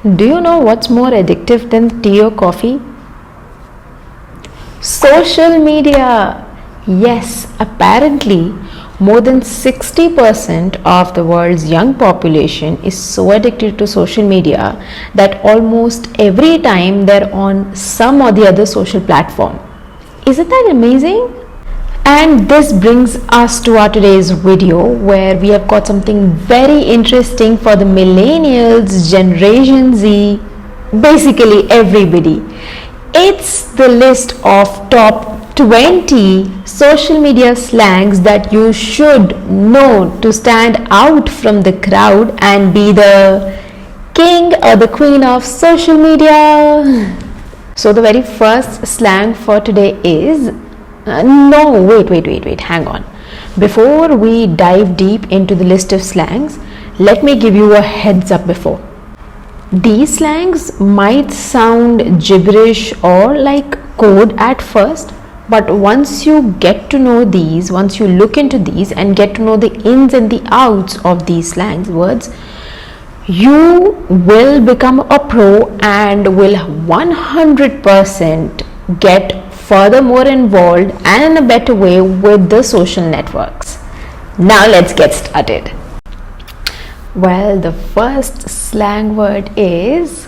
Do you know what's more addictive than tea or coffee? Social media. Yes, apparently more than 60% of the world's young population is so addicted to social media that almost every time they're on some or the other social platform. Isn't that amazing? And this brings us to our today's video, where we have got something very interesting for the millennials, Generation Z, basically everybody. It's the list of top 20 social media slangs that you should know to stand out from the crowd and be the king or the queen of social media. So the very first slang for today is wait, hang on. Before we dive deep into the list of slangs, let me give you a heads up before. These slangs might sound gibberish or like code at first, but once you get to know these, once you look into these and get to know the ins and the outs of these slangs words, you will become a pro and will 100% get furthermore involved and in a better way with the social networks. Now let's get started. Well, the first slang word is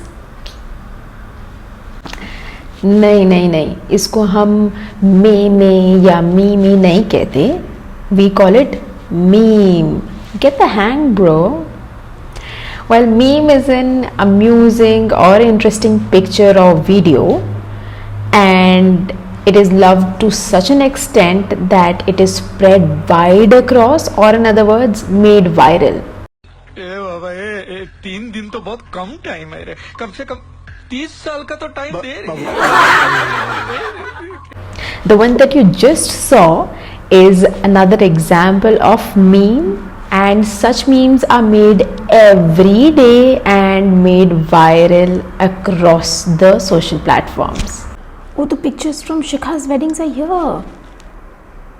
नहीं, इसको हम में या मी नहीं कहते. We call it meme. Get the hang, bro. Well, meme is an amusing or interesting picture or video, and it is loved to such an extent that it is spread wide across, or in other words, made viral. 3 दिन तो बहुत कम time है रे, कम से कम 30 साल का तो time दे रही है. The one that you just saw is another example of meme, and such memes are made every day and made viral across the social platforms. Oh, the pictures from Shikha's weddings are here. Oh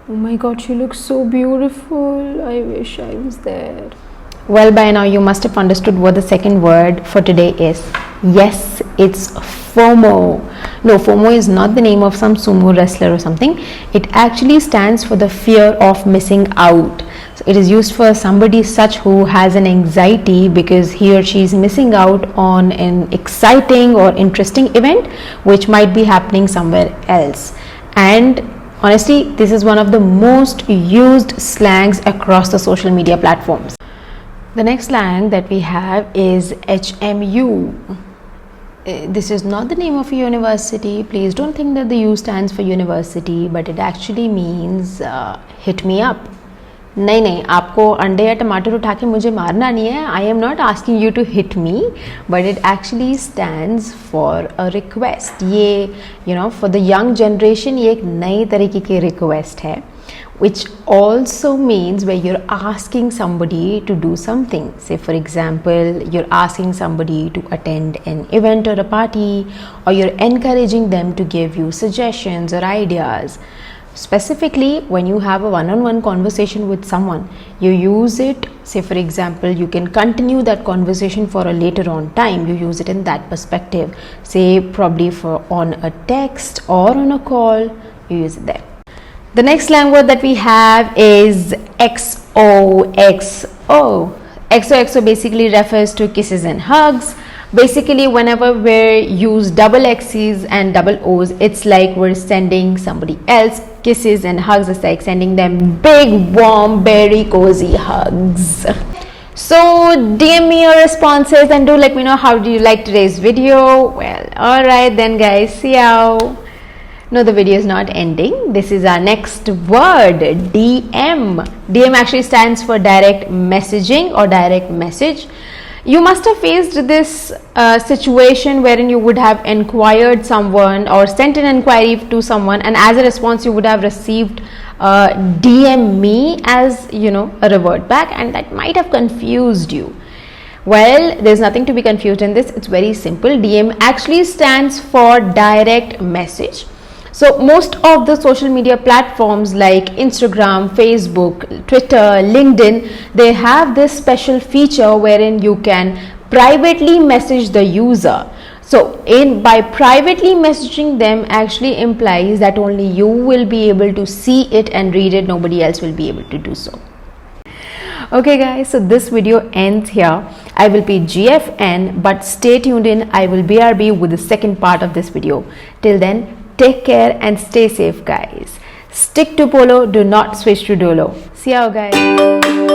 my god, she looks so beautiful. I wish I was there. Well, by now you must have understood what the second word for today is. Yes, it's FOMO. No, FOMO is not the name of some sumo wrestler or something. It actually stands for the fear of missing out. So it is used for somebody such who has an anxiety because he or she is missing out on an exciting or interesting event which might be happening somewhere else. And honestly, this is one of the most used slangs across the social media platforms. The next slang that we have is HMU. This is not the name of a university. Please don't think that the U stands for university, but it actually means hit me up. नहीं, आपको अंडे या टमाटर उठा के मुझे मारना नहीं है. I am not asking you to hit me, but it actually stands for a request. ये for the young generation ये एक नई तरीके की request है, which also means where you're asking somebody to do something. Say for example, you're asking somebody to attend an event or a party, or you're encouraging them to give you suggestions or ideas. Specifically, when you have a one-on-one conversation with someone, you use it. Say for example, you can continue that conversation for a later on time. You use it in that perspective. Say probably for on a text or on a call, you use it there. The next slang word that we have is XOXO. XOXO basically refers to kisses and hugs. Basically, whenever we use double X's and double O's, it's like we're sending somebody else kisses and hugs. It's like sending them big, warm, very cozy hugs. So DM me your responses and do let me know how do you like today's video. Well, alright then guys, see ya. No, the video is not ending. This is our next word, DM. DM actually stands for direct messaging or direct message. You must have faced this situation wherein you would have inquired someone or sent an inquiry to someone, and as a response you would have received DM me as a revert back, and that might have confused you. Well, there's nothing to be confused in this. It's very simple. DM actually stands for direct message. So most of the social media platforms like Instagram, Facebook, Twitter, LinkedIn, they have this special feature wherein you can privately message the user. So by privately messaging them actually implies that only you will be able to see it and read it, nobody else will be able to do so. Okay guys, so this video ends here. I will be GFN, but stay tuned in. I will BRB with the second part of this video. Till then, take care and stay safe guys. Stick to Polo, do not switch to Dolo. See you guys.